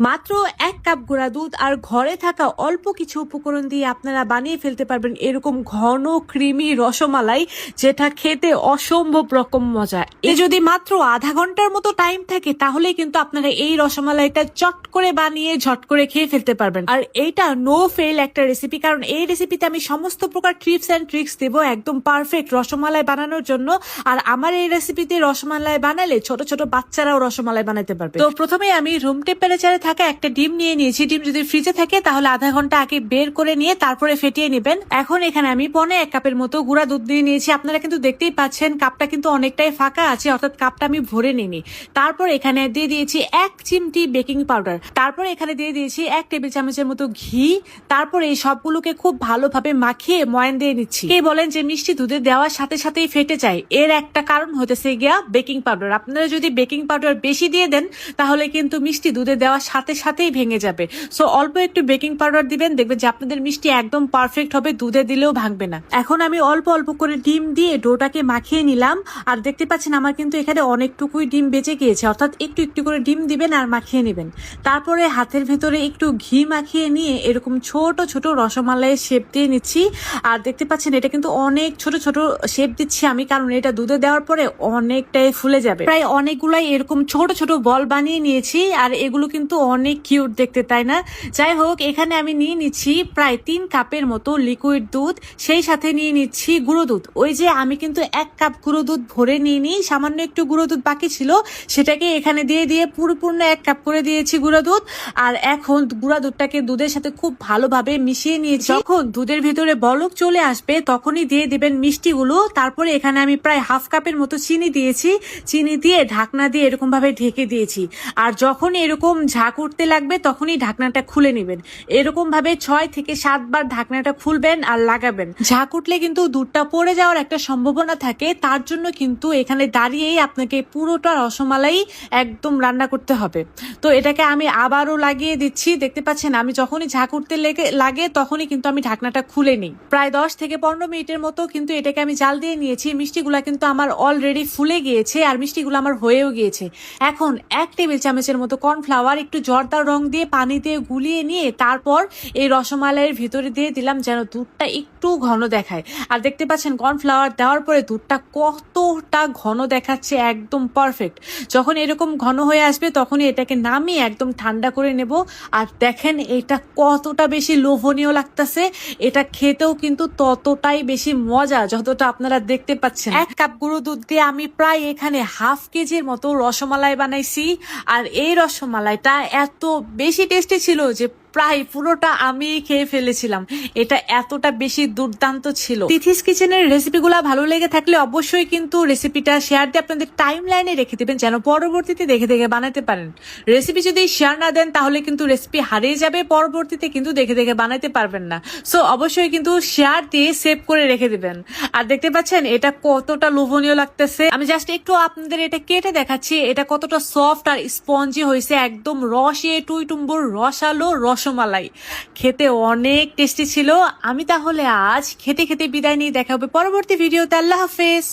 মাত্র 1 কাপ গুঁড়া দুধ আর ঘরে থাকা অল্প কিছু উপকরণ দিয়ে আপনারা বানিয়ে ফেলতে পারবেন এরকম ঘন ক্রিমি রসমালাই, যেটা খেতে অসম্ভব রকম মজা। এ যদি মাত্র আধা ঘন্টার মতো টাইম থাকে তাহলে কিন্তু আপনারা এই রসমালাইটা চট করে বানিয়ে ঝট করে খেয়ে ফেলতে পারবেন। আর এইটা নো ফেল একটা রেসিপি, কারণ এই রেসিপিতে আমি সমস্ত প্রকার টিপস এন্ড ট্রিক্স দেবো একদম পারফেক্ট রসমালাই বানানোর জন্য। আর আমার এই রেসিপিতে রসমালাই বানালে ছোট ছোট বাচ্চারাও রসমালাই বানাতে পারবে। তো প্রথমে আমি রুম টেম্পারেচারে থাকা একটা ডিম নিয়ে নিয়েছি। ডিম যদি ফ্রিজে থাকে তাহলে আধা ঘন্টা আগে বের করে নিয়ে তারপরে ফেটিয়ে নেবেন। এখন এখানে আমি 1.25 কাপের মতো গুঁড়া দুধ নিয়ে নিয়েছি। আপনারা কিন্তু দেখতেই পাচ্ছেন কাপটা কিন্তু অনেকটাই ফাঁকা আছে, অর্থাৎ কাপটা আমি ভরে নিইনি। তারপর এখানে দিয়ে দিয়েছি 1 চিমটি বেকিং পাউডার। তারপর এখানে দিয়ে দিয়েছি 1 টেবিল চামচের মতো ঘি। তারপর এই সবগুলোকে খুব ভালোভাবে মাখিয়ে ময়ান দিয়ে নিচ্ছি। কে বলেন যে মিষ্টি দুধে দেওয়ার সাথে সাথেই ফেটে যায়? এর একটা কারণ হতেছে গিয়া বেকিং পাউডার। আপনারা যদি বেকিং পাউডার বেশি দিয়ে দেন তাহলে কিন্তু মিষ্টি দুধে দেওয়ার সাথে সাথেই ভেঙে যাবে। সো অল্প একটু বেকিং পাউডার দিবেন, দেখবেন যে আপনাদের মিষ্টি একদম পারফেক্ট হবে, দুধে দিলেও ভাঙবে না। এখন আমি অল্প অল্প করে ডিম দিয়ে ডোটাকে মাখিয়ে নিলাম। আর দেখতে পাচ্ছেন আমার কিন্তু এখানে অনেকটুকুই ডিম বেঁচে গিয়েছে, অর্থাৎ একটু একটু করে ডিম দিবেন আর মাখিয়ে নেবেন। তারপরে হাতের ভেতরে একটু ঘি মাখিয়ে নিয়ে এরকম ছোট ছোট রসমালাইয়ের শেপ দিয়ে নিচ্ছি। আর দেখতে পাচ্ছেন এটা কিন্তু অনেক ছোট ছোট শেপ দিচ্ছি আমি, কারণ এটা দুধে দেওয়ার পরে অনেকটাই ফুলে যাবে। প্রায় অনেকগুলাই এরকম ছোট ছোট বল বানিয়ে নিয়েছি। আর এগুলো কিন্তু অনেক কিউট দেখতে, তাই না? যাই হোক, এখানে আমি নিয়ে নিচ্ছি প্রায় 3 কাপের মতো লিকুইড দুধ, সেই সাথে নিয়ে নিচ্ছি গুঁড়ো দুধ। ওই যে আমি কিন্তু 1 কাপ গুঁড়ো দুধ ভরে নিয়ে নিই, সামান্য একটু গুঁড়ো দুধ বাকি ছিল, সেটাকে এখানে দিয়ে দিয়ে পুরোপূর্ণ 1 কাপ করে দিয়েছি গুঁড়ো দুধ। আর এখন গুঁড়া দুধটাকে দুধের সাথে খুব ভালোভাবে মিশিয়ে নিয়েছি। যখন দুধের ভিতরে বলক চলে আসবে তখনই দিয়ে দিবেন মিষ্টিগুলো। তারপরে এখানে আমি প্রায় 1/2 কাপের মতো চিনি দিয়েছি। চিনি দিয়ে ঢাকনা দিয়ে এরকম ভাবে ঢেকে দিয়েছি। আর যখন এরকম ঝাঁক উঠতে লাগবে তখনই ঢাকনাটা খুলে নেবেন। এরকম ভাবে 6 থেকে 7 বার ঢাকনাটা খুলবেন আর লাগাবেন। ঝাঁক উঠলে কিন্তু দুধটা পড়ে যাওয়ার একটা সম্ভাবনা থাকে, তার জন্য কিন্তু এখানে দাঁড়িয়েই আপনাকে পুরোটা রসমালাই একদম রান্না করতে হবে। তো এটাকে আমি আবারও লাগিয়ে দিচ্ছি। দেখতে পাচ্ছেন আমি যখনই ঝাঁক উঠতে লাগে তখনই কিন্তু আমি ঢাকনাটা খুলে নিই। প্রায় 10 থেকে 15 মিনিটের মতো কিন্তু এটাকে আমি জাল দিয়ে নিয়েছি। মিষ্টিগুলা কিন্তু আমার অলরেডি ফুলে গিয়েছে আর মিষ্টিগুলো আমার হয়েও গিয়েছে। এখন 1 টেবিল চামচের মতো কর্নফ্লাওয়ার একটু জর্দার রং দিয়ে পানি দিয়ে গুলিয়ে নিয়ে তারপর এই রসমালাইয়ের ভিতরে দিয়ে দিলাম, যেন দুধটা একটু ঘন দেখায়। আর দেখতে পাচ্ছেন কর্নফ্লাওয়ার দেওয়ার পরে দুধটা কতটা ঘন দেখাচ্ছে, একদম পারফেক্ট। যখন এরকম ঘন হয়ে আসবে তখনই এটাকে নামিয়ে একদম ঠান্ডা করে নেব। আর দেখেন এটা কতটা বেশি লোভনীয় লাগতেছে, এটা খেতেও কিন্তু ততটাই বেশি মজা যতটা আপনারা দেখতে পাচ্ছেন। 1 কাপ গুঁড়ো দুধ দিয়ে আমি প্রায় এখানে 1/2 কেজির মতো রসমালাই বানাইছি। আর এই রসমালাইটা এত বেশি টেস্টি ছিল যে প্রায় পুরোটা আমি খেয়ে ফেলেছিলাম। এটা এতটা বেশি দুর্দান্ত ছিল। তিথিস কিচেনের রেসিপিগুলা ভালো লেগে থাকলে অবশ্যই কিন্তু রেসিপিটা শেয়ার দিয়ে আপনাদের টাইম লাইনে রেখে দেবেন, যেন পরবর্তীতে দেখে দেখে বানাতে পারেন। রেসিপি যদি শেয়ার না দেন তাহলে কিন্তু রেসিপি হারিয়ে যাবে, পরবর্তীতে কিন্তু দেখে দেখে বানাতে পারবেন না। সো অবশ্যই কিন্তু শেয়ার দিয়ে সেভ করে রেখে দিবেন। আর দেখতে পাচ্ছেন এটা কতটা লোভনীয় লাগতেছে। আমি জাস্ট একটু আপনাদের এটা কেটে দেখাচ্ছি, এটা কতটা সফট আর স্পঞ্জি হয়েছে, একদম রসে টুইটুম্বুর রসালো রসমালাই। খেতে অনেক টেস্টি ছিল। আমি তাহলে আজ খেতে খেতে বিদায় নিয়ে দেখা হবে পরবর্তী ভিডিওতে। আল্লাহ হাফেজ।